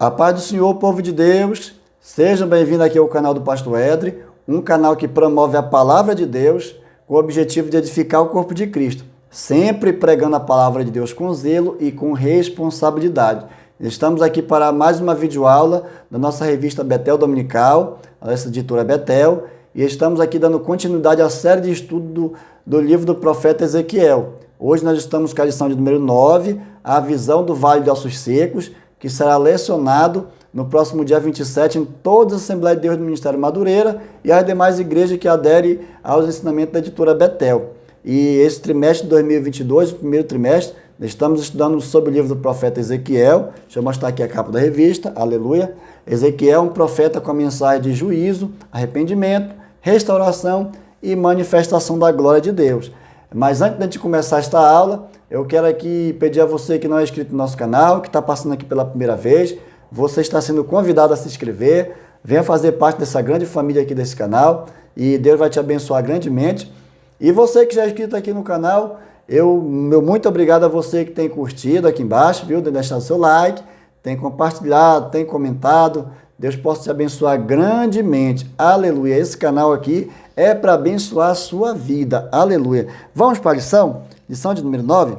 A paz do Senhor, povo de Deus, sejam bem-vindos aqui ao canal do Pastor Edri, um canal que promove a palavra de Deus com o objetivo de edificar o corpo de Cristo, sempre pregando a palavra de Deus com zelo e com responsabilidade. Estamos aqui para mais uma videoaula da nossa revista Betel Dominical, essa editora Betel, e estamos aqui dando continuidade à série de estudo do livro do profeta Ezequiel. Hoje nós estamos com a lição de número 9, a visão do Vale de Ossos Secos, que será lecionado no próximo dia 27 em todas as Assembleias de Deus do Ministério Madureira e as demais igrejas que aderem aos ensinamentos da editora Betel. E esse trimestre de 2022, o primeiro trimestre, estamos estudando sobre o livro do profeta Ezequiel. Deixa eu mostrar aqui a capa da revista, aleluia. Ezequiel é um profeta com a mensagem de juízo, arrependimento, restauração e manifestação da glória de Deus. Mas antes de a gente começar esta aula, eu quero aqui pedir a você que não é inscrito no nosso canal, que está passando aqui pela primeira vez, você está sendo convidado a se inscrever, venha fazer parte dessa grande família aqui desse canal e Deus vai te abençoar grandemente. E você que já é inscrito aqui no canal, meu muito obrigado a você que tem curtido aqui embaixo, viu? Tem deixado seu like, tem compartilhado, tem comentado. Deus possa te abençoar grandemente. Aleluia. Esse canal aqui é para abençoar a sua vida. Aleluia. Vamos para a lição? Lição de número 9.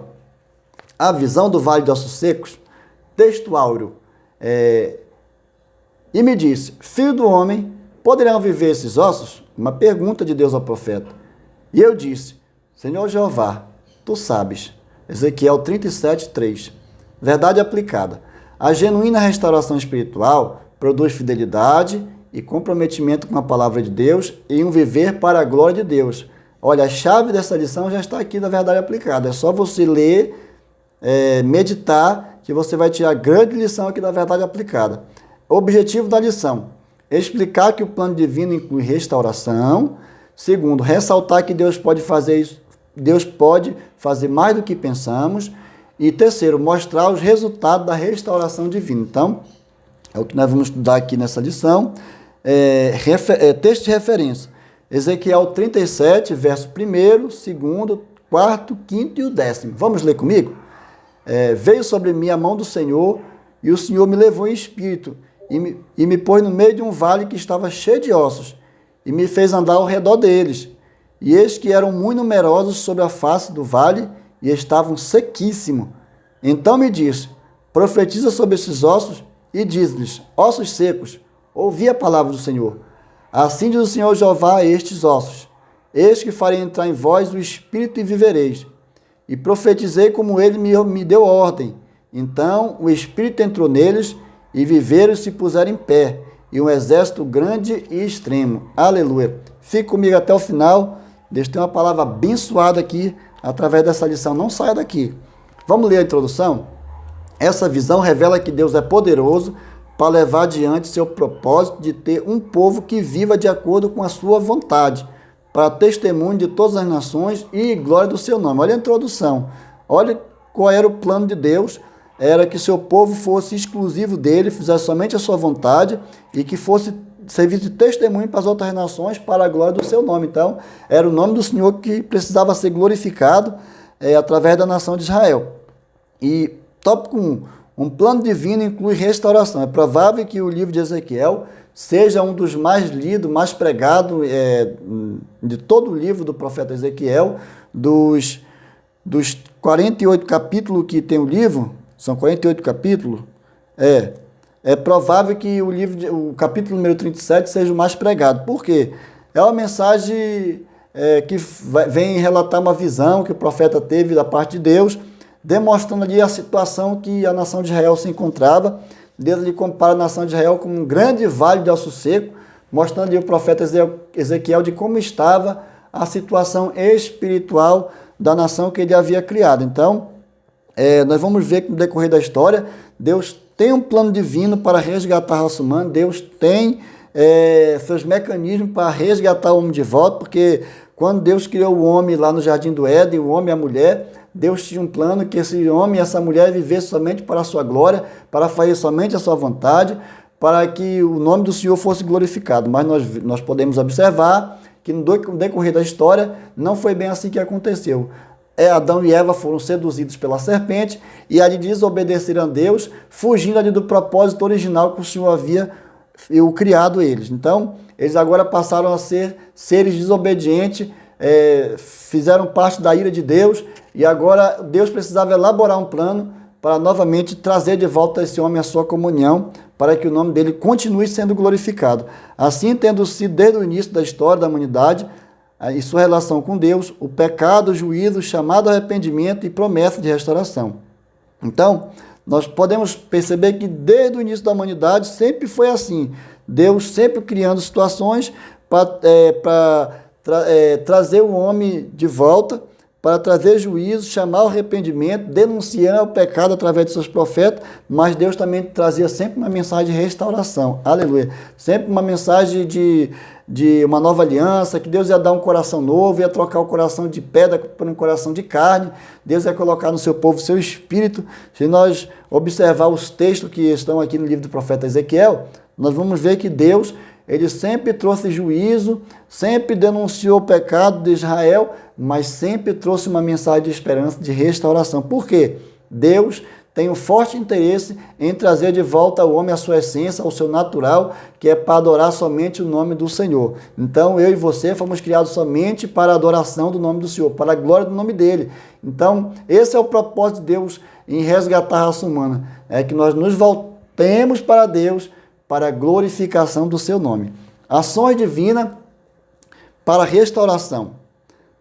A visão do Vale de Ossos Secos. Texto áureo. E me disse, filho do homem, poderão viver esses ossos? Uma pergunta de Deus ao profeta. E eu disse, Senhor Jeová, tu sabes. Ezequiel 37, 3. Verdade aplicada. A genuína restauração espiritual produz fidelidade e comprometimento com a palavra de Deus e um viver para a glória de Deus. Olha, a chave dessa lição já está aqui da verdade aplicada. É só você ler, meditar, que você vai tirar a grande lição aqui da verdade aplicada. O objetivo da lição: explicar que o plano divino inclui restauração. Segundo, ressaltar que Deus pode fazer isso, Deus pode fazer mais do que pensamos. E terceiro, mostrar os resultados da restauração divina. Então, é o que nós vamos estudar aqui nessa lição. Texto de referência. Ezequiel 37, verso 1º, 2º, 4º, 5º e o 10º. Vamos ler comigo? Veio sobre mim a mão do Senhor, e o Senhor me levou em espírito, e me pôs no meio de um vale que estava cheio de ossos, e me fez andar ao redor deles. E eis que eram muito numerosos sobre a face do vale, e estavam sequíssimos. Então me disse, profetiza sobre esses ossos, e diz-lhes, ossos secos, ouvi a palavra do Senhor. Assim diz o Senhor Jeová a estes ossos, eis que farei entrar em vós o espírito e vivereis. E profetizei como ele me deu ordem. Então o espírito entrou neles, e viveram e se puseram em pé, e um exército grande e extremo. Aleluia. Fique comigo até o final. Deus tem uma palavra abençoada aqui, através dessa lição. Não saia daqui. Vamos ler a introdução? Essa visão revela que Deus é poderoso para levar adiante seu propósito de ter um povo que viva de acordo com a sua vontade, para testemunho de todas as nações e glória do seu nome. Olha a introdução. Olha qual era o plano de Deus. Era que seu povo fosse exclusivo dele, fizesse somente a sua vontade e que fosse servir de testemunho para as outras nações para a glória do seu nome. Então, era o nome do Senhor que precisava ser glorificado através da nação de Israel. E tópico 1. Um plano divino inclui restauração. É provável que o livro de Ezequiel seja um dos mais lidos, mais pregados de todo o livro do profeta Ezequiel. Dos 48 capítulos que tem o livro, são 48 capítulos, é provável que o capítulo número 37 seja o mais pregado. Por quê? É uma mensagem que vem relatar uma visão que o profeta teve da parte de Deus, demonstrando ali a situação que a nação de Israel se encontrava. Deus lhe compara a nação de Israel como um grande vale de osso seco, mostrando ali o profeta Ezequiel de como estava a situação espiritual da nação que ele havia criado. Então, nós vamos ver que no decorrer da história, Deus tem um plano divino para resgatar a raça humana, Deus tem seus mecanismos para resgatar o homem de volta, porque quando Deus criou o homem lá no Jardim do Éden, o homem e a mulher, Deus tinha um plano que esse homem e essa mulher vivessem somente para a sua glória, para fazer somente a sua vontade, para que o nome do Senhor fosse glorificado. Mas nós podemos observar que no decorrer da história não foi bem assim que aconteceu. Adão e Eva foram seduzidos pela serpente e ali desobedeceram a Deus, fugindo ali do propósito original que o Senhor havia criado eles. Então, eles agora passaram a ser seres desobedientes, fizeram parte da ira de Deus, e agora Deus precisava elaborar um plano para novamente trazer de volta esse homem à sua comunhão, para que o nome dele continue sendo glorificado. Assim, tendo sido desde o início da história da humanidade, em sua relação com Deus, o pecado, o juízo, chamado arrependimento e promessa de restauração. Então, nós podemos perceber que desde o início da humanidade sempre foi assim. Deus sempre criando situações para trazer o homem de volta, para trazer juízo, chamar o arrependimento, denunciar o pecado através de seus profetas, mas Deus também trazia sempre uma mensagem de restauração, aleluia, sempre uma mensagem de uma nova aliança, que Deus ia dar um coração novo, ia trocar o coração de pedra por um coração de carne, Deus ia colocar no seu povo o seu espírito. Se nós observar os textos que estão aqui no livro do profeta Ezequiel, nós vamos ver que Deus, ele sempre trouxe juízo, sempre denunciou o pecado de Israel, mas sempre trouxe uma mensagem de esperança, de restauração. Por quê? Deus tem um forte interesse em trazer de volta ao homem a sua essência, ao seu natural, que é para adorar somente o nome do Senhor. Então, eu e você fomos criados somente para a adoração do nome do Senhor, para a glória do nome dele. Então, esse é o propósito de Deus em resgatar a raça humana, é que nós nos voltemos para Deus, para a glorificação do seu nome. Ações divinas para restauração.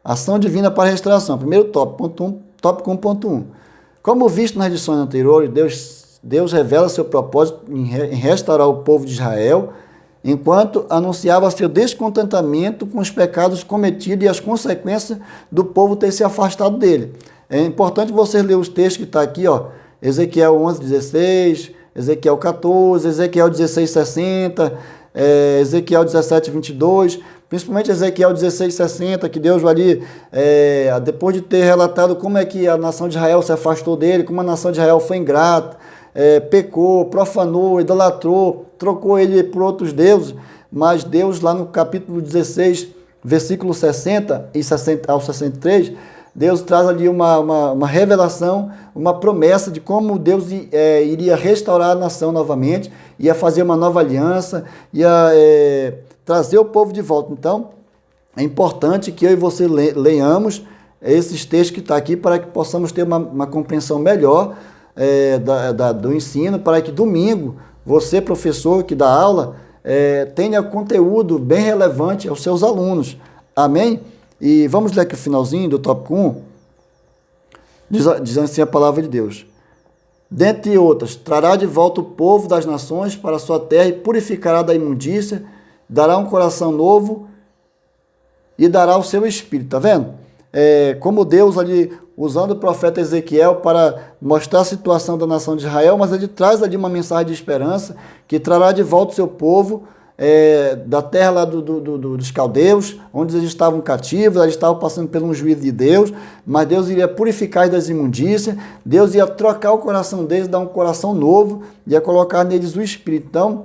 Ação divina para restauração. Primeiro tópico, tópico 1.1. Como visto nas edições anteriores, Deus revela seu propósito em restaurar o povo de Israel, enquanto anunciava seu descontentamento com os pecados cometidos e as consequências do povo ter se afastado dele. É importante você ler os textos que estão aqui, ó, Ezequiel 11:16, Ezequiel 14, Ezequiel 16:60, Ezequiel 17:22, principalmente Ezequiel 16:60, que Deus ali, depois de ter relatado como é que a nação de Israel se afastou dele, como a nação de Israel foi ingrata, pecou, profanou, idolatrou, trocou ele por outros deuses, mas Deus lá no capítulo 16, versículo 60 e 60 ao 63, Deus traz ali uma revelação, uma promessa de como Deus iria restaurar a nação novamente, ia fazer uma nova aliança, ia trazer o povo de volta. Então, é importante que eu e você leiamos esses textos que estão aqui para que possamos ter uma compreensão melhor do ensino, para que domingo, você, professor que dá aula, tenha conteúdo bem relevante aos seus alunos. Amém? E vamos ler aqui o finalzinho do tópico 1. Diz assim a palavra de Deus. Dentre outras, trará de volta o povo das nações para a sua terra e purificará da imundícia, dará um coração novo e dará o seu espírito. Tá vendo? Como Deus ali, usando o profeta Ezequiel para mostrar a situação da nação de Israel, mas ele traz ali uma mensagem de esperança, que trará de volta o seu povo, da terra lá dos caldeus, onde eles estavam cativos, eles estavam passando por um juízo de Deus, mas Deus iria purificar das imundícias, Deus ia trocar o coração deles, dar um coração novo, ia colocar neles o Espírito. Então,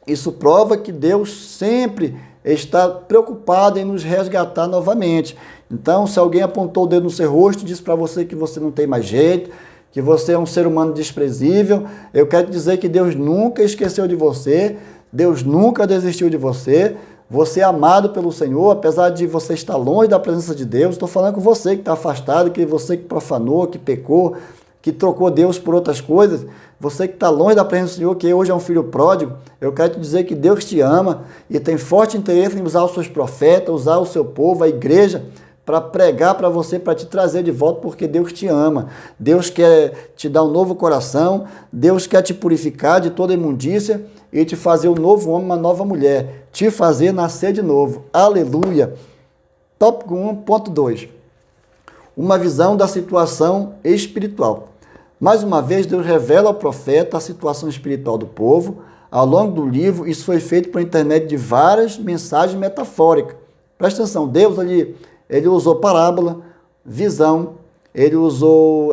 isso prova que Deus sempre está preocupado em nos resgatar novamente. Então, se alguém apontou o dedo no seu rosto e disse para você que você não tem mais jeito, que você é um ser humano desprezível, eu quero te dizer que Deus nunca esqueceu de você, Deus nunca desistiu de você, você é amado pelo Senhor, apesar de você estar longe da presença de Deus. Estou falando com você que está afastado, que você que profanou, que pecou, que trocou Deus por outras coisas, você que está longe da presença do Senhor, que hoje é um filho pródigo, eu quero te dizer que Deus te ama e tem forte interesse em usar os seus profetas, usar o seu povo, a igreja, para pregar para você, para te trazer de volta, porque Deus te ama. Deus quer te dar um novo coração, Deus quer te purificar de toda imundícia e te fazer um novo homem, uma nova mulher, te fazer nascer de novo. Aleluia! Tópico 1.2. Uma visão da situação espiritual. Mais uma vez, Deus revela ao profeta a situação espiritual do povo. Ao longo do livro, isso foi feito por intermédio de várias mensagens metafóricas. Presta atenção, Deus ali, ele usou parábola, visão, ele usou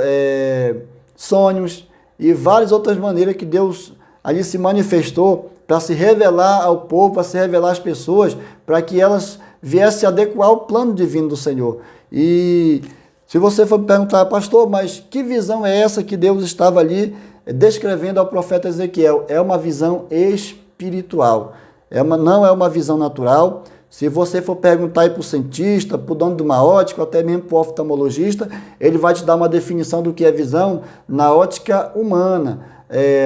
sonhos e várias outras maneiras que Deus ali se manifestou para se revelar ao povo, para se revelar às pessoas, para que elas viessem adequar ao plano divino do Senhor. E Se você for perguntar, pastor, mas que visão é essa que Deus estava ali descrevendo ao profeta Ezequiel? É uma visão espiritual, não é uma visão natural. Se você for perguntar para o cientista, para o dono de uma ótica, ou até mesmo para o oftalmologista, ele vai te dar uma definição do que é visão na ótica humana,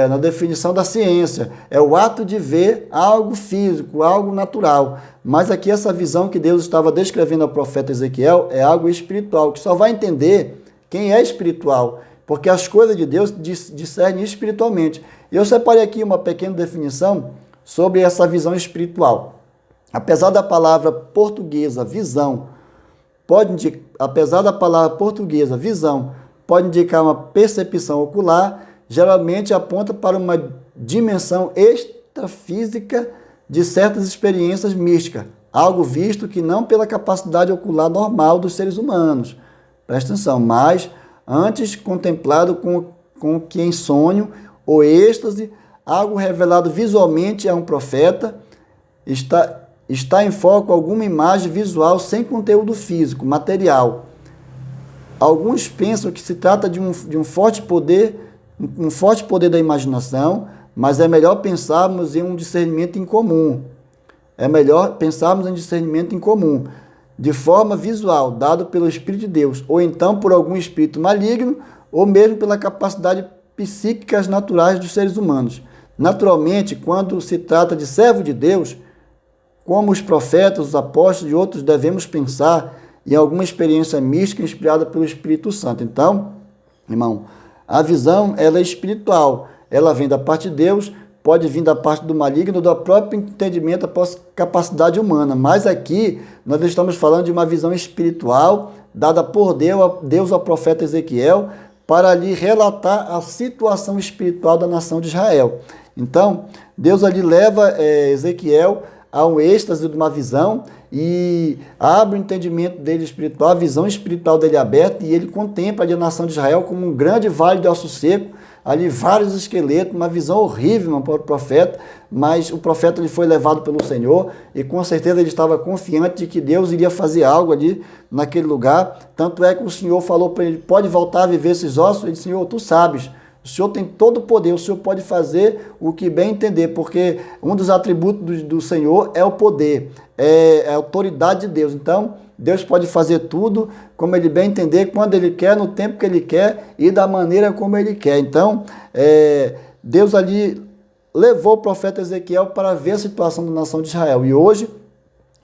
na definição da ciência. É o ato de ver algo físico, algo natural. Mas aqui essa visão que Deus estava descrevendo ao profeta Ezequiel é algo espiritual, que só vai entender quem é espiritual, porque as coisas de Deus discernem espiritualmente. E eu separei aqui uma pequena definição sobre essa visão espiritual. Apesar da palavra portuguesa visão pode indicar uma percepção ocular, geralmente aponta para uma dimensão extrafísica de certas experiências místicas, algo visto que não pela capacidade ocular normal dos seres humanos. Presta atenção, mas antes contemplado com que em sonho ou êxtase, algo revelado visualmente a um profeta, está em foco alguma imagem visual sem conteúdo físico, material. Alguns pensam que se trata de um forte poder da imaginação, mas é melhor pensarmos em um discernimento em comum. De forma visual, dado pelo Espírito de Deus, ou então por algum espírito maligno, ou mesmo pela capacidade psíquicas naturais dos seres humanos. Naturalmente, quando se trata de servo de Deus, como os profetas, os apóstolos e outros, devemos pensar em alguma experiência mística inspirada pelo Espírito Santo. Então, irmão, a visão ela é espiritual, ela vem da parte de Deus, pode vir da parte do maligno, do próprio entendimento, da capacidade humana. Mas aqui nós estamos falando de uma visão espiritual dada por Deus ao profeta Ezequiel para lhe relatar a situação espiritual da nação de Israel. Então, Deus ali leva Ezequiel a um êxtase de uma visão e abre o entendimento dele espiritual, a visão espiritual dele aberta, e ele contempla ali a nação de Israel como um grande vale de osso seco, ali vários esqueletos, uma visão horrível para o profeta, mas o profeta ele foi levado pelo Senhor e com certeza ele estava confiante de que Deus iria fazer algo ali naquele lugar. Tanto é que o Senhor falou para ele, pode voltar a viver esses ossos? Ele disse, Senhor, tu sabes. O Senhor tem todo o poder, o Senhor pode fazer o que bem entender, porque um dos atributos do Senhor é o poder, é a autoridade de Deus. Então, Deus pode fazer tudo como Ele bem entender, quando Ele quer, no tempo que Ele quer e da maneira como Ele quer. Então, Deus ali levou o profeta Ezequiel para ver a situação da nação de Israel. E hoje,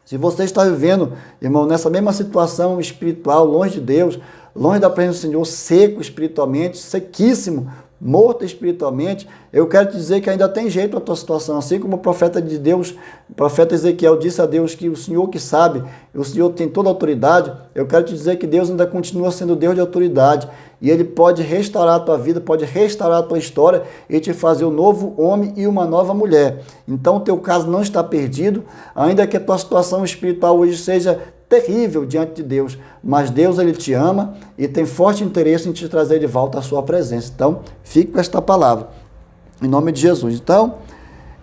se você está vivendo, irmão, nessa mesma situação espiritual, longe de Deus, longe da presença do Senhor, seco espiritualmente, sequíssimo, morto espiritualmente, eu quero te dizer que ainda tem jeito a tua situação, assim como o profeta de Deus, o profeta Ezequiel disse a Deus que o Senhor que sabe, o Senhor tem toda a autoridade. Eu quero te dizer que Deus ainda continua sendo Deus de autoridade, e Ele pode restaurar a tua vida, pode restaurar a tua história e te fazer um novo homem e uma nova mulher. Então o teu caso não está perdido, ainda que a tua situação espiritual hoje seja terrível diante de Deus, mas Deus ele te ama e tem forte interesse em te trazer de volta à sua presença. Então, fique com esta palavra, em nome de Jesus.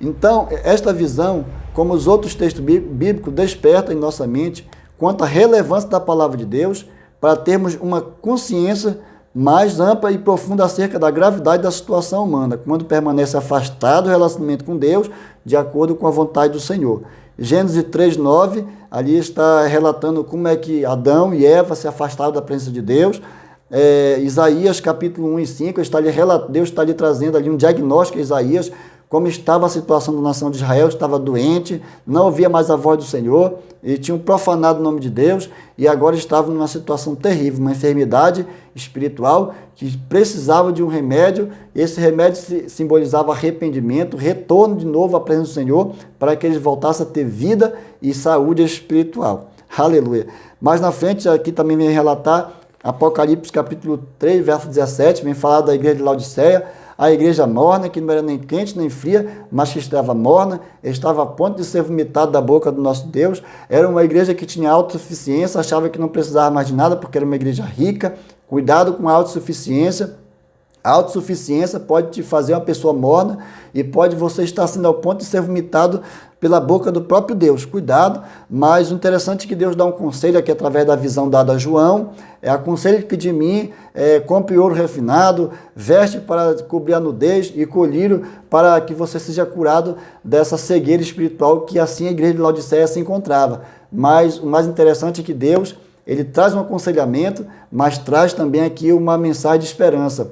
Então esta visão, como os outros textos bíblicos, desperta em nossa mente quanto à relevância da palavra de Deus para termos uma consciência mais ampla e profunda acerca da gravidade da situação humana, quando permanece afastado do relacionamento com Deus, de acordo com a vontade do Senhor. Gênesis 3:9, ali está relatando como é que Adão e Eva se afastaram da presença de Deus. Isaías capítulo 1 e 5, Deus está ali trazendo ali um diagnóstico a Isaías, como estava a situação da nação de Israel, estava doente, não ouvia mais a voz do Senhor, e tinham profanado o nome de Deus, e agora estavam numa situação terrível, uma enfermidade espiritual, que precisava de um remédio. Esse remédio simbolizava arrependimento, retorno de novo à presença do Senhor, para que eles voltassem a ter vida e saúde espiritual. Aleluia! Mais na frente, aqui também vem relatar Apocalipse capítulo 3, verso 17, vem falar da igreja de Laodiceia, a igreja morna, que não era nem quente nem fria, mas que estava morna, estava a ponto de ser vomitada da boca do nosso Deus. Era uma igreja que tinha autossuficiência, achava que não precisava mais de nada, porque era uma igreja rica. Cuidado com a autossuficiência. A autossuficiência pode te fazer uma pessoa morna e pode você estar sendo ao ponto de ser vomitado pela boca do próprio Deus. Cuidado, mas o interessante é que Deus dá um conselho aqui através da visão dada a João. Aconselho que de mim compre ouro refinado, veste para cobrir a nudez e colírio para que você seja curado dessa cegueira espiritual que assim a igreja de Laodiceia se encontrava. Mas o mais interessante é que Deus, ele traz um aconselhamento, mas traz também aqui uma mensagem de esperança,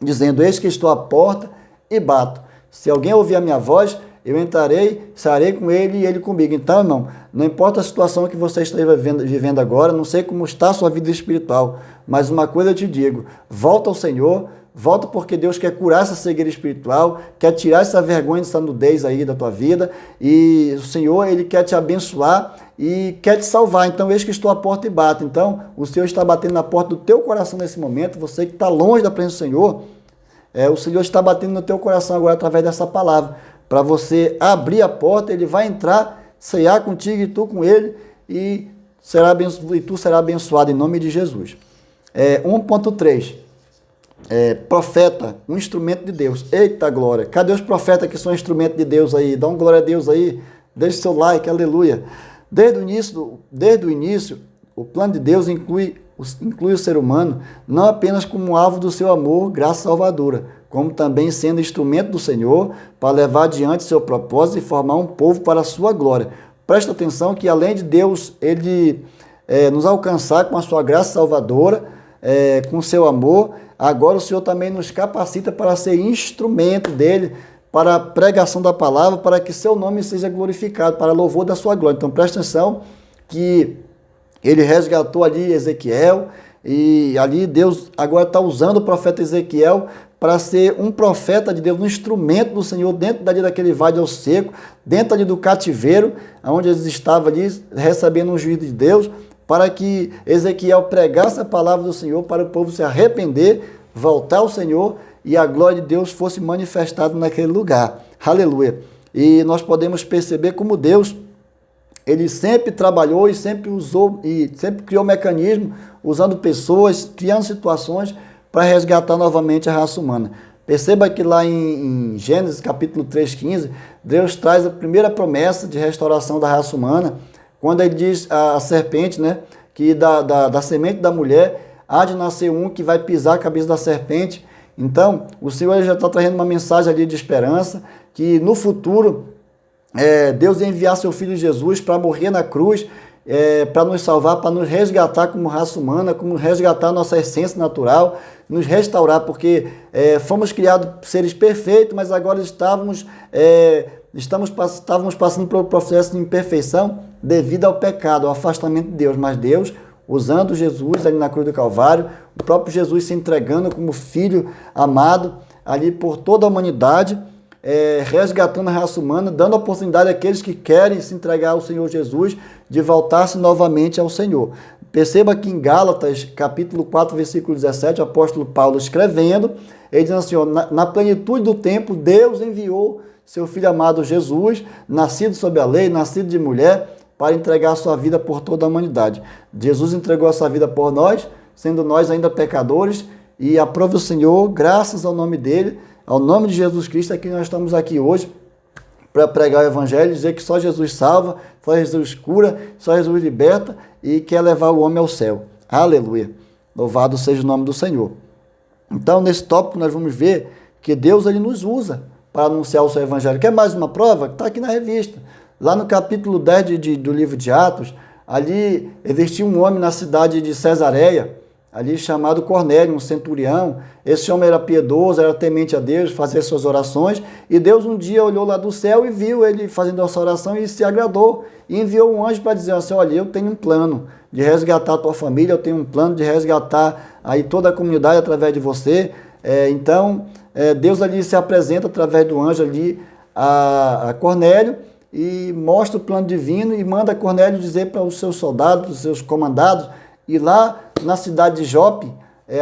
dizendo: eis que estou à porta e bato. Se alguém ouvir a minha voz, eu entrarei, estarei com ele e ele comigo. Então, irmão, não importa a situação que você esteja vivendo agora, não sei como está a sua vida espiritual, mas uma coisa eu te digo: volta ao Senhor, volta porque Deus quer curar essa cegueira espiritual, quer tirar essa vergonha, essa nudez aí da tua vida, e o Senhor, ele quer te abençoar e quer te salvar. Então, eis que estou à porta e bato. Então, o Senhor está batendo na porta do teu coração nesse momento, você que está longe da presença do Senhor, o Senhor está batendo no teu coração agora através dessa palavra, para você abrir a porta, ele vai entrar, ceiar contigo e tu com ele, e tu será abençoado em nome de Jesus. 1.3, profeta, um instrumento de Deus. Eita glória! Cadê os profetas que são instrumento de Deus aí? Dá uma glória a Deus aí, deixe seu like, aleluia. Desde o início, o plano de Deus inclui o ser humano não apenas como alvo do seu amor, graça salvadora, como também sendo instrumento do Senhor para levar adiante seu propósito e formar um povo para a sua glória. Presta atenção que além de Deus ele nos alcançar com a sua graça salvadora, com seu amor, agora o Senhor também nos capacita para ser instrumento dele, para a pregação da palavra, para que seu nome seja glorificado, para louvor da sua glória. Então presta atenção que ele resgatou ali Ezequiel, e ali Deus agora está usando o profeta Ezequiel para ser um profeta de Deus, um instrumento do Senhor dentro dali daquele vale ao seco, dentro ali do cativeiro, onde eles estavam ali recebendo um juízo de Deus, para que Ezequiel pregasse a palavra do Senhor para o povo se arrepender, voltar ao Senhor e a glória de Deus fosse manifestada naquele lugar. Aleluia! E nós podemos perceber como Deus, ele sempre trabalhou e sempre usou e sempre criou mecanismo, usando pessoas, criando situações para resgatar novamente a raça humana. Perceba que lá em Gênesis capítulo 3,15, Deus traz a primeira promessa de restauração da raça humana, quando ele diz à serpente, né, que da semente da mulher há de nascer um que vai pisar a cabeça da serpente. Então, o Senhor já está trazendo uma mensagem ali de esperança, que no futuro Deus ia enviar seu Filho Jesus para morrer na cruz, para nos salvar, para nos resgatar como raça humana, como resgatar nossa essência natural, nos restaurar, porque fomos criados seres perfeitos, mas agora estávamos passando pelo processo de imperfeição devido ao pecado, ao afastamento de Deus. Mas Deus, usando Jesus ali na cruz do Calvário, o próprio Jesus se entregando como Filho amado ali por toda a humanidade, resgatando a raça humana, dando a oportunidade àqueles que querem se entregar ao Senhor Jesus de voltar-se novamente ao Senhor. Perceba que em Gálatas, capítulo 4, versículo 17, o apóstolo Paulo escrevendo, ele diz assim: na plenitude do tempo, Deus enviou seu Filho amado Jesus, nascido sob a lei, nascido de mulher, para entregar a sua vida por toda a humanidade. Jesus entregou a sua vida por nós, sendo nós ainda pecadores, e aprove o Senhor, graças ao nome dele, ao nome de Jesus Cristo, é que nós estamos aqui hoje para pregar o Evangelho, dizer que só Jesus salva, só Jesus cura, só Jesus liberta e quer levar o homem ao céu. Aleluia! Louvado seja o nome do Senhor. Então, nesse tópico, nós vamos ver que Deus ele nos usa para anunciar o seu Evangelho. Quer mais uma prova? Está aqui na revista. Lá no capítulo 10 do livro de Atos, ali existia um homem na cidade de Cesareia, ali chamado Cornélio, um centurião. Esse homem era piedoso, era temente a Deus, fazia suas orações, e Deus um dia olhou lá do céu e viu ele fazendo essa oração e se agradou, e enviou um anjo para dizer assim: olha, eu tenho um plano de resgatar a tua família, eu tenho um plano de resgatar aí toda a comunidade através de você. Então, Deus ali se apresenta através do anjo ali a Cornélio, e mostra o plano divino e manda Cornélio dizer para os seus soldados, os seus comandados, e lá na cidade de Jope,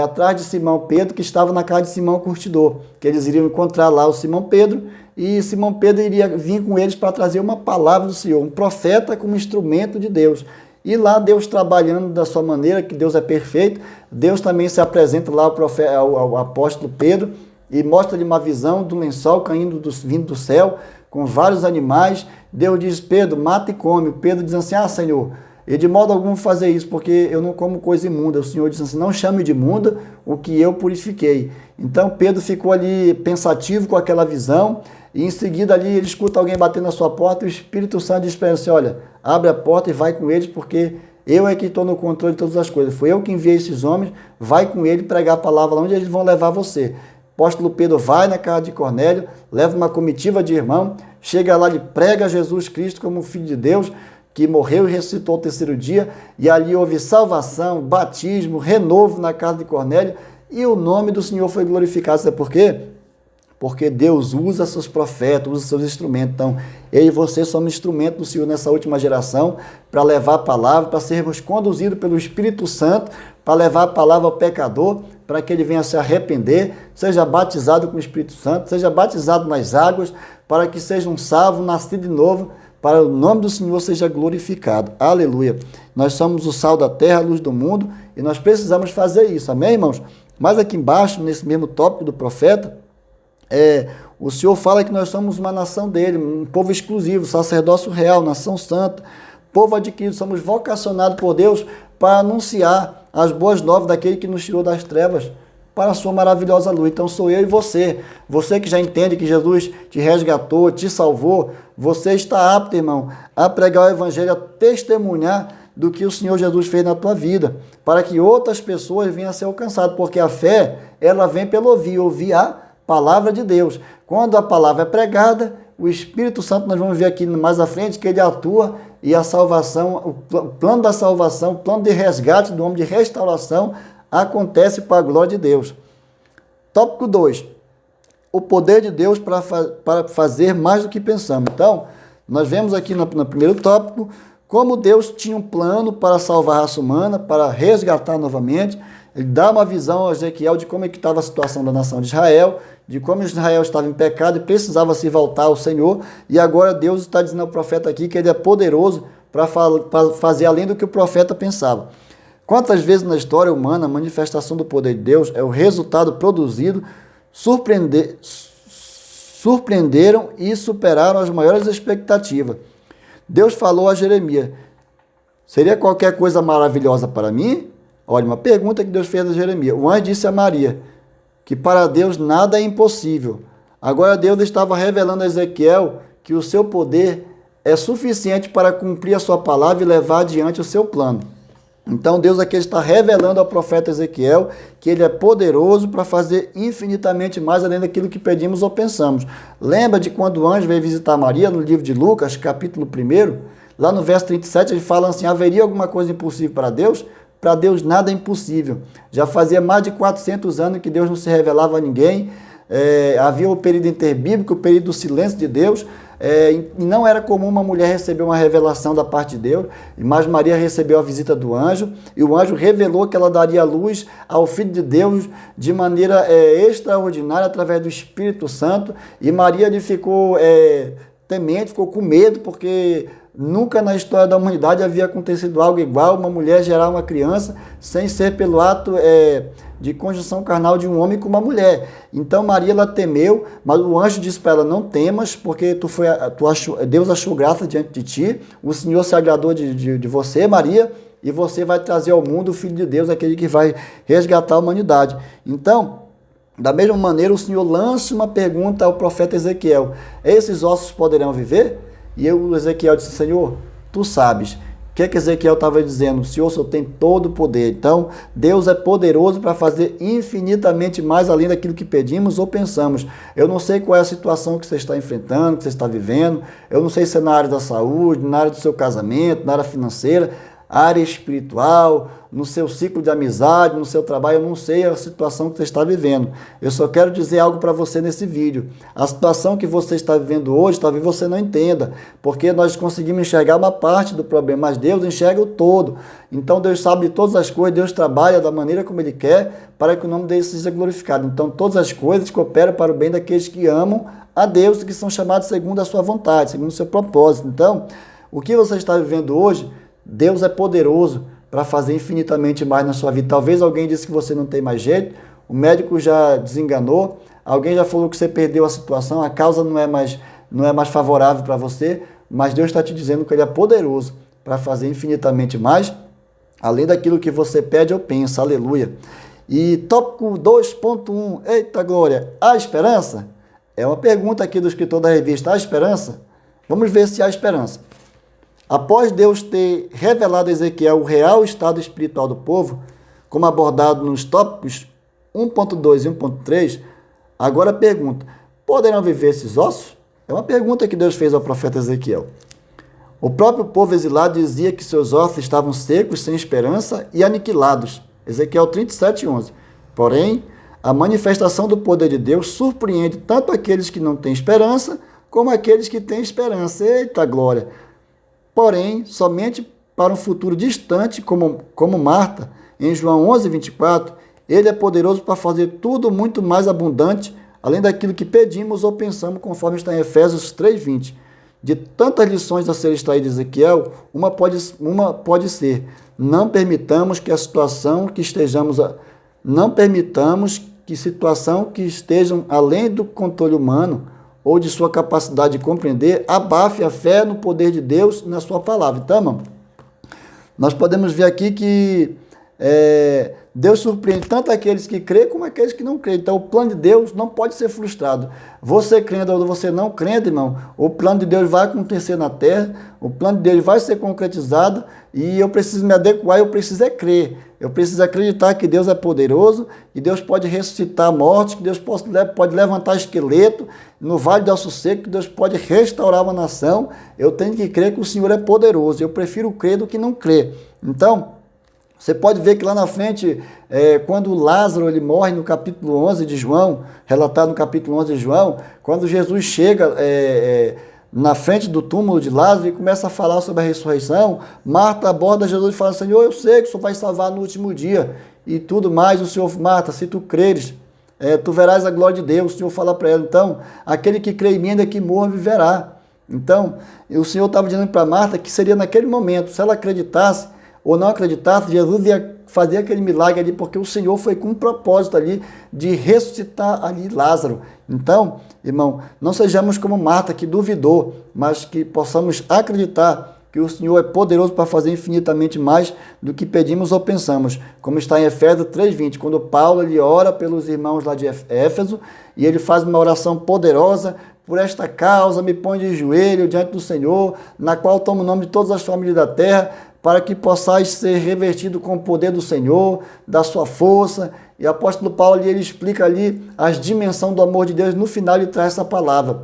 atrás de Simão Pedro, que estava na casa de Simão Curtidor, que eles iriam encontrar lá o Simão Pedro, e Simão Pedro iria vir com eles para trazer uma palavra do Senhor, um profeta como instrumento de Deus. E lá Deus trabalhando da sua maneira, que Deus é perfeito, Deus também se apresenta lá ao apóstolo Pedro, e mostra-lhe uma visão do lençol vindo do céu, com vários animais. Deus diz, Pedro, mata e come. Pedro diz assim, Senhor, e de modo algum fazer isso, porque eu não como coisa imunda. O Senhor diz assim, não chame de imunda o que eu purifiquei. Então Pedro ficou ali pensativo com aquela visão, e em seguida ali ele escuta alguém batendo na sua porta, e o Espírito Santo diz para ele assim, olha, abre a porta e vai com eles, porque eu é que estou no controle de todas as coisas. Foi eu que enviei esses homens, vai com ele pregar a palavra lá onde eles vão levar você. O apóstolo Pedro vai na casa de Cornélio, leva uma comitiva de irmão, chega lá e prega Jesus Cristo como Filho de Deus, que morreu e ressuscitou ao terceiro dia, e ali houve salvação, batismo, renovo na casa de Cornélio, e o nome do Senhor foi glorificado. Sabe por quê? Porque Deus usa seus profetas, usa seus instrumentos. Então, eu e você somos instrumentos do Senhor nessa última geração para levar a palavra, para sermos conduzidos pelo Espírito Santo, para levar a palavra ao pecador, para que ele venha se arrepender, seja batizado com o Espírito Santo, seja batizado nas águas, para que seja um salvo, nascido de novo, para o nome do Senhor seja glorificado. Aleluia. Nós somos o sal da terra, a luz do mundo, e nós precisamos fazer isso. Amém, irmãos? Mas aqui embaixo, nesse mesmo tópico do profeta, o Senhor fala que nós somos uma nação dele, um povo exclusivo, sacerdócio real, nação santa, povo adquirido, somos vocacionados por Deus para anunciar as boas novas daquele que nos tirou das trevas para a sua maravilhosa luz. Então sou eu e você que já entende que Jesus te resgatou, te salvou, você está apto, irmão, a pregar o evangelho, a testemunhar do que o Senhor Jesus fez na tua vida, para que outras pessoas venham a ser alcançadas, porque a fé, ela vem pelo ouvir a palavra de Deus. Quando a palavra é pregada, o Espírito Santo, nós vamos ver aqui mais à frente, que ele atua e a salvação, o plano da salvação, o plano de resgate do homem, de restauração, acontece para a glória de Deus. Tópico 2. O poder de Deus para fazer mais do que pensamos. Então, nós vemos aqui no primeiro tópico, como Deus tinha um plano para salvar a raça humana, para resgatar novamente. Ele dá uma visão a Ezequiel de como é que estava a situação da nação de Israel, de como Israel estava em pecado e precisava se voltar ao Senhor. E agora Deus está dizendo ao profeta aqui que ele é poderoso para fazer além do que o profeta pensava. Quantas vezes na história humana a manifestação do poder de Deus é o resultado produzido, surpreenderam e superaram as maiores expectativas. Deus falou a Jeremias, seria qualquer coisa maravilhosa para mim? Olha, uma pergunta que Deus fez a Jeremias. O anjo disse a Maria que para Deus nada é impossível. Agora Deus estava revelando a Ezequiel que o seu poder é suficiente para cumprir a sua palavra e levar adiante o seu plano. Então Deus aqui está revelando ao profeta Ezequiel que ele é poderoso para fazer infinitamente mais além daquilo que pedimos ou pensamos. Lembra de quando o anjo veio visitar Maria no livro de Lucas, capítulo 1? Lá no verso 37 ele fala assim, haveria alguma coisa impossível para Deus? Para Deus nada é impossível. Já fazia mais de 400 anos que Deus não se revelava a ninguém. Havia o período interbíblico, o período do silêncio de Deus. E não era comum uma mulher receber uma revelação da parte de Deus, mas Maria recebeu a visita do anjo, e o anjo revelou que ela daria luz ao Filho de Deus de maneira extraordinária através do Espírito Santo, e Maria ficou temente, ficou com medo, porque nunca na história da humanidade havia acontecido algo igual, uma mulher gerar uma criança sem ser pelo ato de conjunção carnal de um homem com uma mulher. Então Maria, ela temeu, mas o anjo disse para ela, não temas, porque Deus achou graça diante de ti, o Senhor se agradou de você, Maria, e você vai trazer ao mundo o Filho de Deus, aquele que vai resgatar a humanidade. Então, da mesma maneira, o Senhor lança uma pergunta ao profeta Ezequiel, esses ossos poderão viver? E o Ezequiel disse, Senhor, tu sabes. O que Ezequiel estava dizendo? Senhor, o Senhor tem todo o poder. Então, Deus é poderoso para fazer infinitamente mais além daquilo que pedimos ou pensamos. Eu não sei qual é a situação que você está enfrentando, que você está vivendo. Eu não sei se é na área da saúde, na área do seu casamento, na área financeira, área espiritual, no seu ciclo de amizade, no seu trabalho. Eu não sei a situação que você está vivendo. Eu só quero dizer algo para você nesse vídeo. A situação que você está vivendo hoje, talvez você não entenda, porque nós conseguimos enxergar uma parte do problema, mas Deus enxerga o todo. Então Deus sabe de todas as coisas, Deus trabalha da maneira como Ele quer, para que o nome dele seja glorificado. Então todas as coisas cooperam para o bem daqueles que amam a Deus, que são chamados segundo a sua vontade, segundo o seu propósito. Então, o que você está vivendo hoje, Deus é poderoso para fazer infinitamente mais na sua vida. Talvez alguém disse que você não tem mais jeito, o médico já desenganou, alguém já falou que você perdeu a situação, a causa não é mais não é mais favorável para você, mas Deus está te dizendo que Ele é poderoso para fazer infinitamente mais, além daquilo que você pede ou pensa, aleluia. E tópico 2.1, eita glória, há esperança? É uma pergunta aqui do escritor da revista, há esperança? Vamos ver se há esperança. Após Deus ter revelado a Ezequiel o real estado espiritual do povo, como abordado nos tópicos 1.2 e 1.3, agora pergunta, poderão viver esses ossos? É uma pergunta que Deus fez ao profeta Ezequiel. O próprio povo exilado dizia que seus ossos estavam secos, sem esperança e aniquilados. Ezequiel 37:11. Porém, a manifestação do poder de Deus surpreende tanto aqueles que não têm esperança, como aqueles que têm esperança. Eita glória! Porém, somente para um futuro distante, como Marta, em João 11:24, Ele é poderoso para fazer tudo muito mais abundante, além daquilo que pedimos ou pensamos, conforme está em Efésios 3:20. De tantas lições a ser extraídas de Ezequiel, uma pode ser: não permitamos que situação que estejam além do controle humano ou de sua capacidade de compreender abafe a fé no poder de Deus e na sua palavra. Então, irmão, nós podemos ver aqui que Deus surpreende tanto aqueles que creem como aqueles que não creem. Então, o plano de Deus não pode ser frustrado. Você crendo ou você não crendo, irmão, o plano de Deus vai acontecer na terra, o plano de Deus vai ser concretizado e eu preciso me adequar, eu preciso crer. Eu preciso acreditar que Deus é poderoso, que Deus pode ressuscitar mortos, que Deus pode levantar esqueleto no vale do Alto Seco, que Deus pode restaurar uma nação. Eu tenho que crer que o Senhor é poderoso. Eu prefiro crer do que não crer. Então, você pode ver que lá na frente, quando Lázaro ele morre no capítulo 11 de João, relatado no capítulo 11 de João, quando Jesus chega na frente do túmulo de Lázaro e começa a falar sobre a ressurreição, Marta aborda Jesus e fala, Senhor, eu sei que o Senhor vai salvar no último dia e tudo mais. O Senhor, Marta, se tu creres, tu verás a glória de Deus. O Senhor fala para ela, então, aquele que crê em mim ainda que morra viverá. Então, o Senhor estava dizendo para Marta que seria naquele momento, se ela acreditasse, ou não acreditasse, Jesus ia fazer aquele milagre ali, porque o Senhor foi com um propósito ali de ressuscitar ali Lázaro. Então, irmão, não sejamos como Marta, que duvidou, mas que possamos acreditar que o Senhor é poderoso para fazer infinitamente mais do que pedimos ou pensamos, como está em Efésios 3:20, quando Paulo ele ora pelos irmãos lá de Éfeso, e ele faz uma oração poderosa, por esta causa me põe de joelho diante do Senhor, na qual tomo o nome de todas as famílias da terra, para que possais ser revestido com o poder do Senhor, da sua força. E o apóstolo Paulo ele explica ali as dimensões do amor de Deus. No final ele traz essa palavra.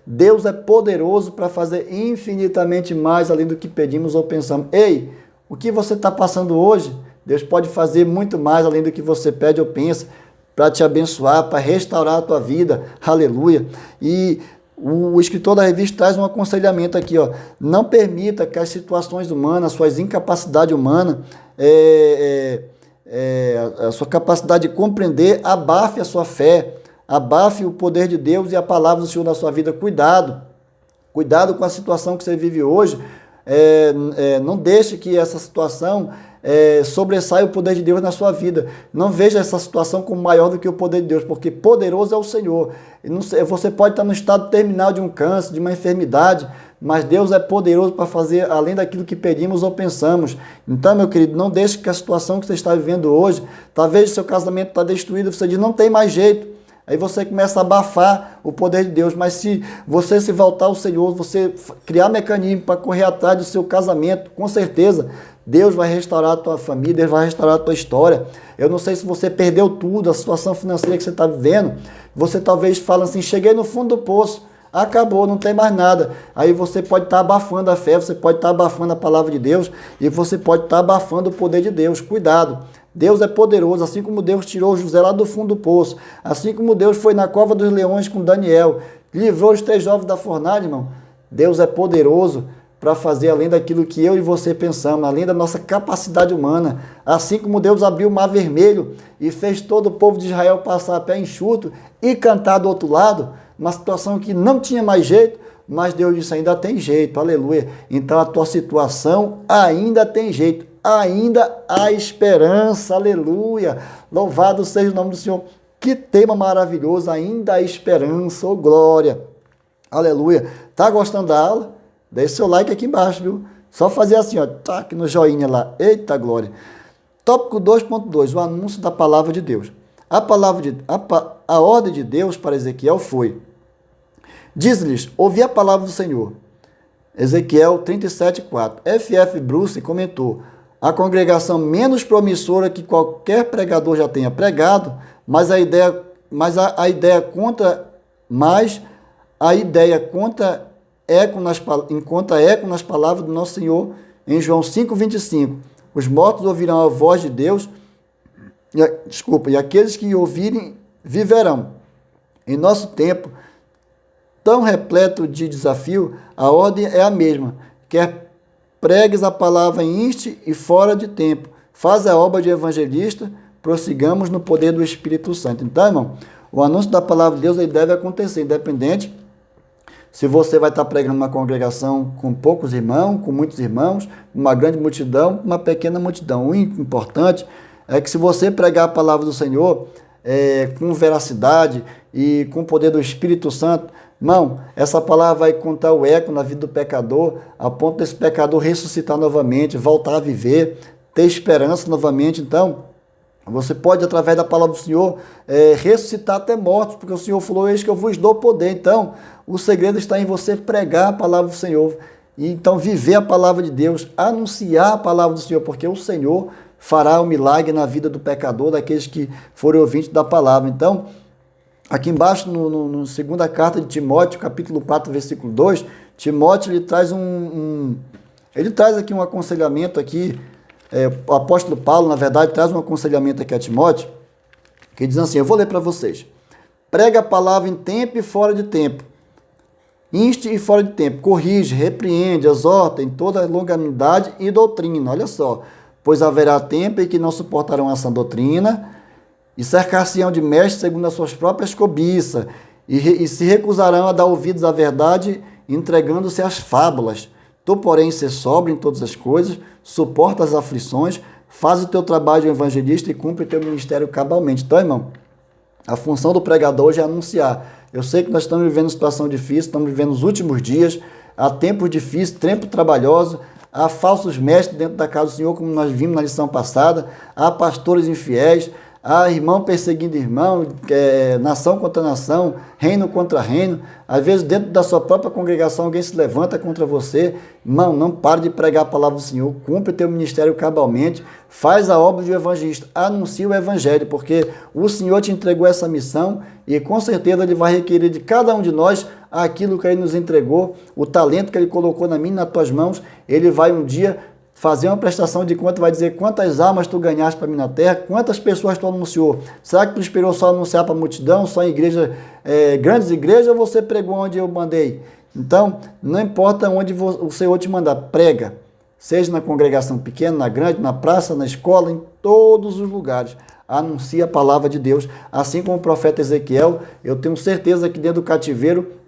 Deus é poderoso para fazer infinitamente mais além do que pedimos ou pensamos. Ei, o que você está passando hoje, Deus pode fazer muito mais além do que você pede ou pensa, para te abençoar, para restaurar a tua vida. Aleluia. E o escritor da revista traz um aconselhamento aqui, ó. Não permita que as situações humanas, suas incapacidades humanas, a sua capacidade de compreender, abafe a sua fé, abafe o poder de Deus e a palavra do Senhor na sua vida. Cuidado com a situação que você vive hoje. Não deixe que essa situação sobressaia o poder de Deus na sua vida. Não veja essa situação como maior do que o poder de Deus, porque poderoso é o Senhor. Você pode estar no estado terminal de um câncer, de uma enfermidade, mas Deus é poderoso para fazer além daquilo que pedimos ou pensamos. Então, meu querido, não deixe que a situação que você está vivendo hoje, talvez o seu casamento está destruído, você diz, não tem mais jeito. Aí você começa a abafar o poder de Deus, mas se você se voltar ao Senhor, você criar mecanismo para correr atrás do seu casamento, com certeza, Deus vai restaurar a tua família, Deus vai restaurar a tua história. Eu não sei se você perdeu tudo, a situação financeira que você está vivendo, você talvez fala assim, cheguei no fundo do poço, acabou, não tem mais nada. Aí você pode estar abafando a fé, você pode estar abafando a palavra de Deus e você pode estar abafando o poder de Deus. Cuidado. Deus é poderoso, assim como Deus tirou José lá do fundo do poço, assim como Deus foi na cova dos leões com Daniel, livrou os 3 jovens da fornalha, irmão. Deus é poderoso para fazer além daquilo que eu e você pensamos, além da nossa capacidade humana. Assim como Deus abriu o mar vermelho e fez todo o povo de Israel passar a pé enxuto e cantar do outro lado, uma situação que não tinha mais jeito, mas Deus disse, ainda tem jeito, aleluia. Então a tua situação ainda tem jeito. Ainda há esperança, aleluia, louvado seja o nome do Senhor, que tema maravilhoso, ainda há esperança, oh glória. Aleluia. Tá gostando da aula? Deixe seu like aqui embaixo, viu? Só fazer assim, ó, tá aqui no joinha lá. Eita glória. Tópico 2.2, o anúncio da palavra de Deus. A ordem de Deus para Ezequiel foi: diz-lhes, ouvi a palavra do Senhor. Ezequiel 37:4. F.F. Bruce comentou: a congregação menos promissora que qualquer pregador já tenha pregado, mas a ideia conta eco nas palavras do nosso Senhor em João 5:25. Os mortos ouvirão a voz de Deus, e aqueles que ouvirem viverão. Em nosso tempo tão repleto de desafio, a ordem é a mesma. Quer pregues a palavra inste e fora de tempo. Faz a obra de evangelista, prossigamos no poder do Espírito Santo. Então, irmão, o anúncio da palavra de Deus ele deve acontecer, independente se você vai estar pregando uma congregação com poucos irmãos, com muitos irmãos, uma grande multidão, uma pequena multidão. O importante é que se você pregar a palavra do Senhor com veracidade e com o poder do Espírito Santo, irmão, essa palavra vai contar o eco na vida do pecador, a ponto desse pecador ressuscitar novamente, voltar a viver, ter esperança novamente. Então, você pode, através da palavra do Senhor, ressuscitar até mortos, porque o Senhor falou: eis que eu vos dou poder. Então, o segredo está em você pregar a palavra do Senhor, e então viver a palavra de Deus, anunciar a palavra do Senhor, porque o Senhor fará um milagre na vida do pecador, daqueles que forem ouvintes da palavra. Então, aqui embaixo, no segunda carta de Timóteo, capítulo 4, versículo 2, Timóteo ele traz ele traz aqui um aconselhamento aqui. O apóstolo Paulo, na verdade, traz um aconselhamento aqui a Timóteo, que diz assim, eu vou ler para vocês: prega a palavra em tempo e fora de tempo, inste e fora de tempo, corrige, repreende, exorta em toda longanimidade e doutrina. Olha só, pois haverá tempo em que não suportarão essa doutrina, e cercar-se-ão de mestres segundo as suas próprias cobiças, e se recusarão a dar ouvidos à verdade, entregando-se às fábulas. Tu, porém, ser sóbrio em todas as coisas, suporta as aflições, faz o teu trabalho de evangelista e cumpre o teu ministério cabalmente. Então, irmão, a função do pregador hoje é anunciar. Eu sei que nós estamos vivendo uma situação difícil, estamos vivendo os últimos dias, há tempos difíceis, tempos trabalhosos, há falsos mestres dentro da casa do Senhor, como nós vimos na lição passada, há pastores infiéis, há irmão perseguindo irmão, nação contra nação, reino contra reino. Às vezes, dentro da sua própria congregação, alguém se levanta contra você. Irmão, não pare de pregar a palavra do Senhor, cumpre teu ministério cabalmente, faz a obra de evangelista, anuncia o evangelho, porque o Senhor te entregou essa missão e com certeza Ele vai requerer de cada um de nós aquilo que Ele nos entregou, o talento que Ele colocou na minha e nas tuas mãos. Ele vai um dia fazer uma prestação de conta, vai dizer quantas almas tu ganhaste para mim na terra, quantas pessoas tu anunciou. Será que tu esperou só anunciar para a multidão, só em igreja, grandes igrejas, ou você pregou onde eu mandei? Então, não importa onde o Senhor te mandar, prega. Seja na congregação pequena, na grande, na praça, na escola, em todos os lugares. Anuncia a palavra de Deus. Assim como o profeta Ezequiel, eu tenho certeza que dentro do cativeiro,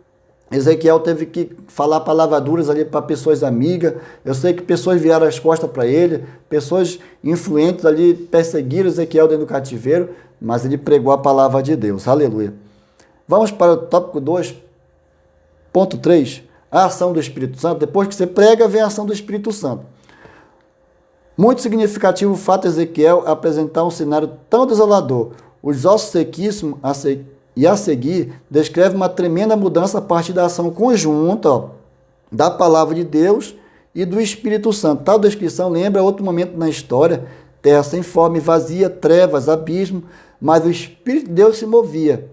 Ezequiel teve que falar palavras duras ali para pessoas amigas. Eu sei que pessoas viraram as costas para ele, pessoas influentes ali perseguiram Ezequiel dentro do cativeiro, mas ele pregou a palavra de Deus. Aleluia. Vamos para o tópico 2.3, a ação do Espírito Santo. Depois que você prega, vem a ação do Espírito Santo. Muito significativo o fato de Ezequiel apresentar um cenário tão desolador. Os ossos sequíssimos e a seguir, descreve uma tremenda mudança a partir da ação conjunta da palavra de Deus e do Espírito Santo. Tal descrição lembra outro momento na história: terra sem forma e vazia, trevas, abismo, mas o Espírito de Deus se movia.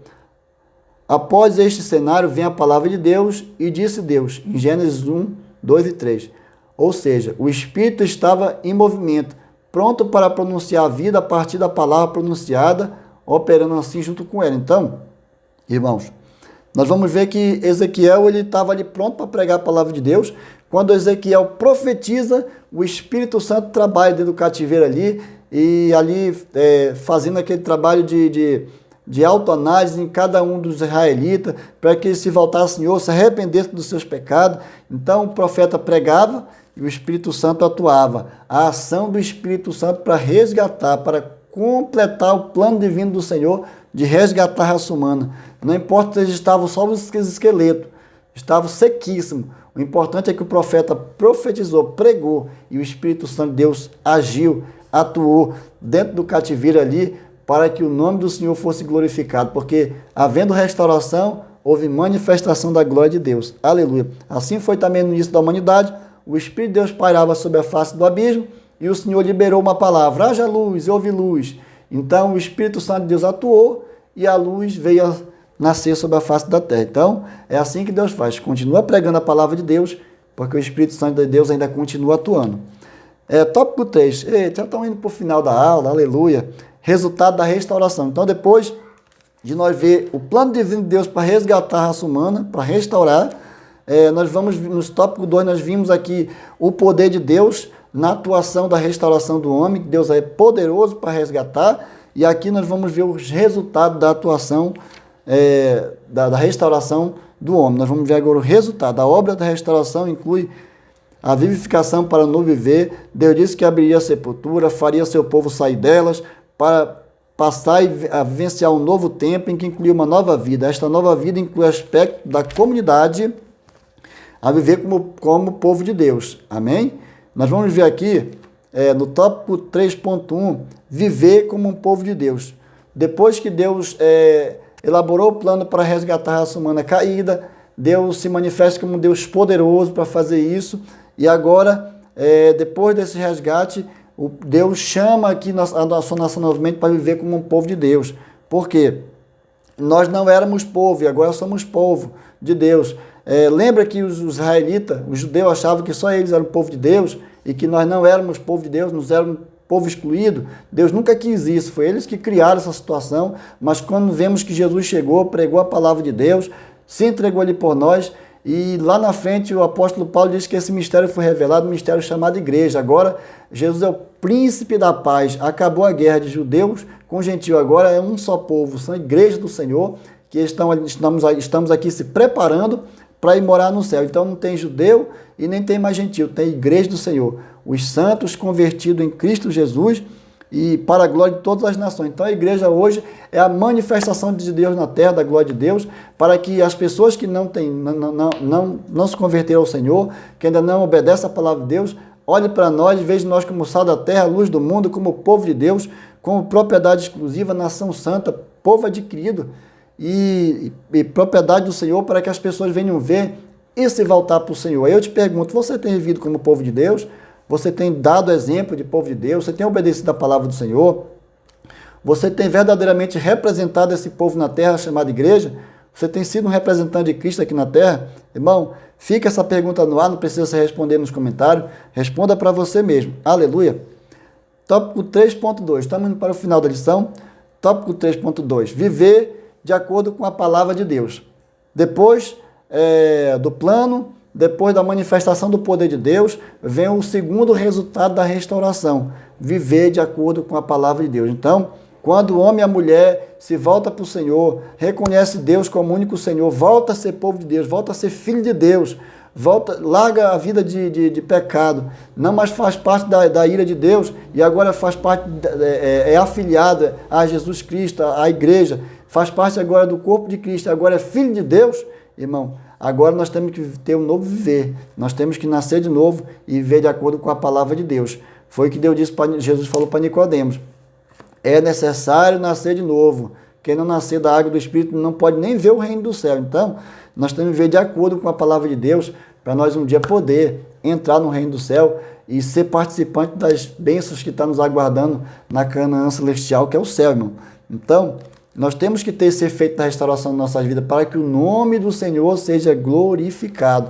Após este cenário, vem a palavra de Deus e disse Deus, em Gênesis 1, 2 e 3. Ou seja, o Espírito estava em movimento, pronto para pronunciar a vida a partir da palavra pronunciada, operando assim junto com ela. Então, irmãos, nós vamos ver que Ezequiel ele estava ali pronto para pregar a palavra de Deus. Quando Ezequiel profetiza, o Espírito Santo trabalha dentro do cativeiro ali, e ali fazendo aquele trabalho de autoanálise em cada um dos israelitas, para que eles se voltassem, Senhor, se arrependessem dos seus pecados. Então o profeta pregava e o Espírito Santo atuava. A ação do Espírito Santo para resgatar, para completar o plano divino do Senhor de resgatar a raça humana. Não importa se eles estavam só os esqueletos, estavam sequíssimos. O importante é que o profeta profetizou, pregou, e o Espírito Santo de Deus agiu, atuou dentro do cativeiro ali, para que o nome do Senhor fosse glorificado, porque havendo restauração, houve manifestação da glória de Deus. Aleluia. Assim foi também no início da humanidade, o Espírito de Deus pairava sobre a face do abismo, e o Senhor liberou uma palavra, haja luz, e houve luz. Então o Espírito Santo de Deus atuou, e a luz veio a nascer sobre a face da terra. Então, é assim que Deus faz. Continua pregando a palavra de Deus, porque o Espírito Santo de Deus ainda continua atuando. Tópico 3. Já estamos indo para o final da aula, aleluia. Resultado da restauração. Então, depois de nós ver o plano divino de Deus para resgatar a raça humana, para restaurar, nós vamos, nos tópico 2, nós vimos aqui o poder de Deus na atuação da restauração do homem, que Deus é poderoso para resgatar, e aqui nós vamos ver os resultados da atuação da restauração do homem. Nós vamos ver agora o resultado. A obra da restauração inclui a vivificação para no viver. Deus disse que abriria a sepultura, faria seu povo sair delas, para passar a vivenciar um novo tempo em que inclui uma nova vida. Esta nova vida inclui o aspecto da comunidade a viver como povo de Deus. Amém? Nós vamos ver aqui, no tópico 3.1, viver como um povo de Deus. Depois que Deus elaborou o plano para resgatar a raça humana caída, Deus se manifesta como um Deus poderoso para fazer isso, e agora, depois desse resgate, Deus chama aqui a sua nação novamente para viver como um povo de Deus. Por quê? Nós não éramos povo e agora somos povo de Deus. Lembra que os israelitas, os judeus achavam que só eles eram povo de Deus e que nós não éramos povo de Deus, nós éramos povo excluído? Deus nunca quis isso, foi eles que criaram essa situação, mas quando vemos que Jesus chegou, pregou a palavra de Deus, se entregou ali por nós, e lá na frente o apóstolo Paulo diz que esse mistério foi revelado, um mistério chamado igreja. Agora Jesus é o príncipe da paz, acabou a guerra de judeus com gentio, agora é um só povo, são a igreja do Senhor, que estamos aqui se preparando para ir morar no céu. Então não tem judeu e nem tem mais gentio, tem igreja do Senhor, os santos convertidos em Cristo Jesus, e para a glória de todas as nações. Então a igreja hoje é a manifestação de Deus na terra, da glória de Deus, para que as pessoas que não se converteram ao Senhor, que ainda não obedecem a palavra de Deus, olhem para nós, vejam nós como sal da terra, luz do mundo, como povo de Deus, como propriedade exclusiva, nação santa, povo adquirido e propriedade do Senhor, para que as pessoas venham ver e se voltar para o Senhor. Aí eu te pergunto, você tem vivido como povo de Deus? Você tem dado exemplo de povo de Deus? Você tem obedecido a palavra do Senhor? Você tem verdadeiramente representado esse povo na terra chamada igreja? Você tem sido um representante de Cristo aqui na terra? Irmão, fica essa pergunta no ar, não precisa se responder nos comentários. Responda para você mesmo. Aleluia. Tópico 3.2. Estamos indo para o final da lição. Tópico 3.2. Viver de acordo com a palavra de Deus. Depois do plano, depois da manifestação do poder de Deus, vem o segundo resultado da restauração, viver de acordo com a palavra de Deus. Então, quando o homem e a mulher se volta para o Senhor, reconhece Deus como único Senhor, volta a ser povo de Deus, volta a ser filho de Deus, larga a vida de pecado, não mais faz parte da ira de Deus e agora faz parte, é afiliada a Jesus Cristo, à igreja, faz parte agora do corpo de Cristo, agora é filho de Deus, irmão. Agora nós temos que ter um novo viver, nós temos que nascer de novo e viver de acordo com a palavra de Deus. Foi o que Deus disse Jesus falou para Nicodemos. É necessário nascer de novo. Quem não nascer da água do Espírito não pode nem ver o reino do céu. Então, nós temos que viver de acordo com a palavra de Deus para nós um dia poder entrar no reino do céu e ser participante das bênçãos que está nos aguardando na Canaã celestial, que é o céu, irmão. Então, nós temos que ter esse efeito da restauração de nossas vidas para que o nome do Senhor seja glorificado.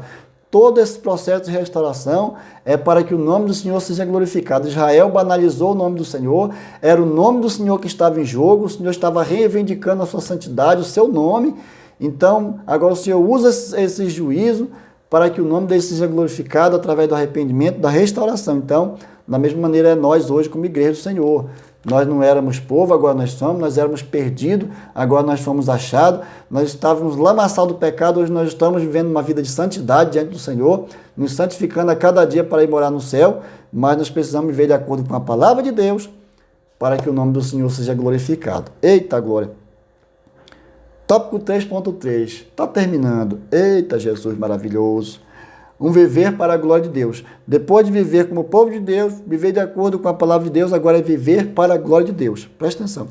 Todo esse processo de restauração é para que o nome do Senhor seja glorificado. Israel banalizou o nome do Senhor, era o nome do Senhor que estava em jogo, o Senhor estava reivindicando a sua santidade, o seu nome. Então, agora o Senhor usa esse juízo para que o nome dele seja glorificado através do arrependimento, da restauração. Então, da mesma maneira é nós hoje como igreja do Senhor. Nós não éramos povo, agora nós somos, nós éramos perdidos, agora nós fomos achados, nós estávamos lamaçados do pecado, hoje nós estamos vivendo uma vida de santidade diante do Senhor, nos santificando a cada dia para ir morar no céu, mas nós precisamos viver de acordo com a palavra de Deus, para que o nome do Senhor seja glorificado. Eita glória! Tópico 3.3. Está terminando. Eita, Jesus maravilhoso. Um viver para a glória de Deus. Depois de viver como povo de Deus, viver de acordo com a palavra de Deus, agora é viver para a glória de Deus. Presta atenção.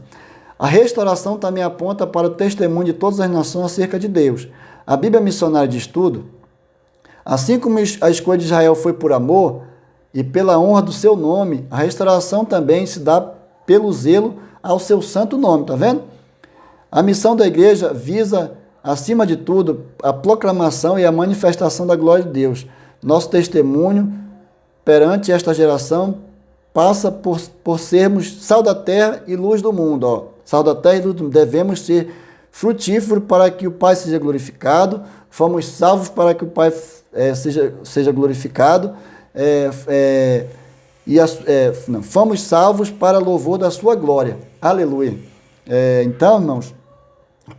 A restauração também aponta para o testemunho de todas as nações acerca de Deus. A Bíblia Missionária de Estudo, assim como a escolha de Israel foi por amor e pela honra do seu nome, a restauração também se dá pelo zelo ao seu santo nome, tá vendo? A missão da igreja visa, acima de tudo, a proclamação e a manifestação da glória de Deus. Nosso testemunho perante esta geração passa por sermos sal da terra e luz do mundo. Ó. Sal da terra e luz do mundo. Devemos ser frutíferos para que o Pai seja glorificado. Fomos salvos para que o Pai seja glorificado. Fomos salvos para louvor da sua glória. Aleluia. Então, irmãos,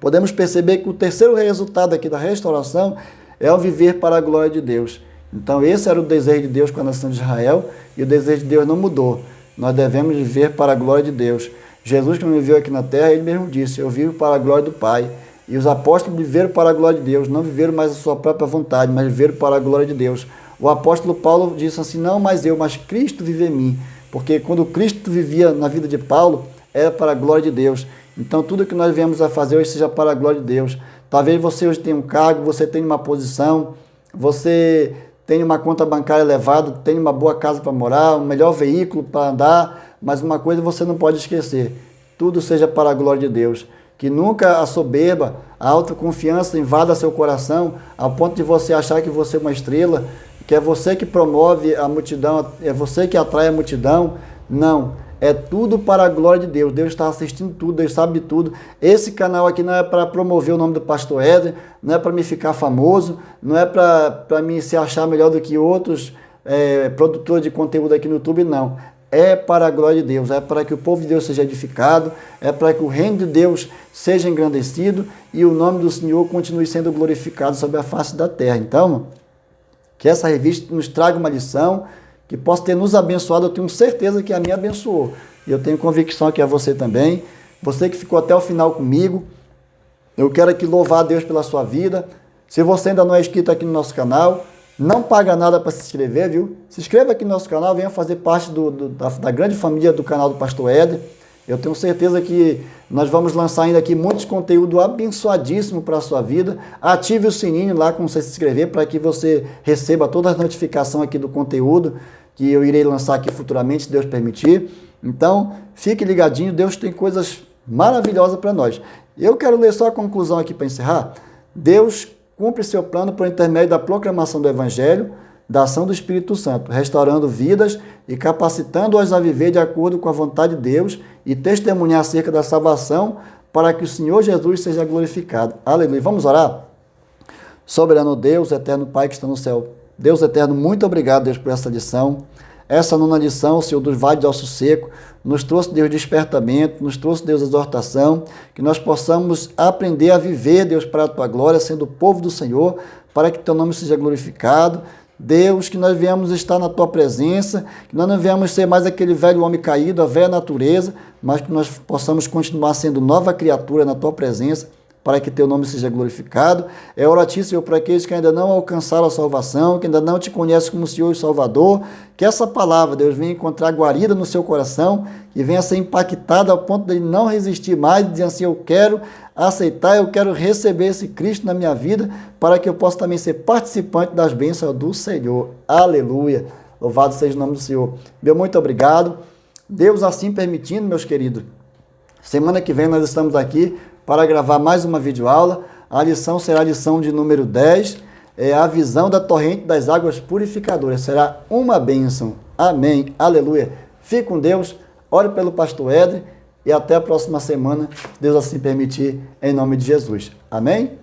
podemos perceber que o terceiro resultado aqui da restauração é o viver para a glória de Deus. Então, esse era o desejo de Deus com a nação de Israel e o desejo de Deus não mudou. Nós devemos viver para a glória de Deus. Jesus, quando viveu aqui na terra, ele mesmo disse, eu vivo para a glória do Pai. E os apóstolos viveram para a glória de Deus, não viveram mais a sua própria vontade, mas viveram para a glória de Deus. O apóstolo Paulo disse assim, não mais eu, mas Cristo vive em mim. Porque quando Cristo vivia na vida de Paulo, era para a glória de Deus. Então, tudo que nós viemos a fazer hoje seja para a glória de Deus. Talvez você hoje tenha um cargo, você tenha uma posição, você tenha uma conta bancária elevada, tenha uma boa casa para morar, um melhor veículo para andar, mas uma coisa você não pode esquecer, tudo seja para a glória de Deus. Que nunca a soberba, a autoconfiança invada seu coração, ao ponto de você achar que você é uma estrela, que é você que promove a multidão, é você que atrai a multidão. Não. É tudo para a glória de Deus. Deus está assistindo tudo, Deus sabe de tudo. Esse canal aqui não é para promover o nome do pastor Éder, não é para me ficar famoso, não é para mim se achar melhor do que outros produtores de conteúdo aqui no YouTube, não. É para a glória de Deus, é para que o povo de Deus seja edificado, é para que o reino de Deus seja engrandecido e o nome do Senhor continue sendo glorificado sobre a face da terra. Então, que essa revista nos traga uma lição, que possa ter nos abençoado, eu tenho certeza que a minha abençoou. E eu tenho convicção que a você também. Você que ficou até o final comigo, eu quero aqui louvar a Deus pela sua vida. Se você ainda não é inscrito aqui no nosso canal, não paga nada para se inscrever, viu? Se inscreva aqui no nosso canal, venha fazer parte da grande família do canal do pastor Éder. Eu tenho certeza que nós vamos lançar ainda aqui muitos conteúdos abençoadíssimos para a sua vida. Ative o sininho lá quando você se inscrever para que você receba todas as notificações aqui do conteúdo que eu irei lançar aqui futuramente, se Deus permitir. Então, fique ligadinho, Deus tem coisas maravilhosas para nós. Eu quero ler só a conclusão aqui para encerrar. Deus cumpre seu plano por intermédio da proclamação do Evangelho, da ação do Espírito Santo, restaurando vidas e capacitando-as a viver de acordo com a vontade de Deus e testemunhar acerca da salvação para que o Senhor Jesus seja glorificado. Aleluia. Vamos orar? Soberano Deus, eterno Pai que está no céu. Deus eterno, muito obrigado, Deus, por essa lição. Essa nona lição, Senhor, dos vales de Osso Seco, nos trouxe, Deus, despertamento, nos trouxe, Deus, exortação, que nós possamos aprender a viver, Deus, para a Tua glória, sendo o povo do Senhor, para que Teu nome seja glorificado. Deus, que nós venhamos estar na Tua presença, que nós não venhamos ser mais aquele velho homem caído, a velha natureza, mas que nós possamos continuar sendo nova criatura na Tua presença, para que Teu nome seja glorificado. É orativo, Senhor, para aqueles que ainda não alcançaram a salvação, que ainda não Te conhecem como Senhor e Salvador, que essa palavra, Deus, venha encontrar guarida no seu coração, e venha ser impactada ao ponto de não resistir mais, e dizer assim, eu quero aceitar, eu quero receber esse Cristo na minha vida, para que eu possa também ser participante das bênçãos do Senhor. Aleluia! Louvado seja o nome do Senhor. Meu muito obrigado. Deus assim permitindo, meus queridos, semana que vem nós estamos aqui para gravar mais uma videoaula. A lição será a lição de número 10, a visão da torrente das águas purificadoras. Será uma bênção. Amém. Aleluia. Fique com Deus, ore pelo pastor Éder e até a próxima semana, Deus assim permitir, em nome de Jesus. Amém?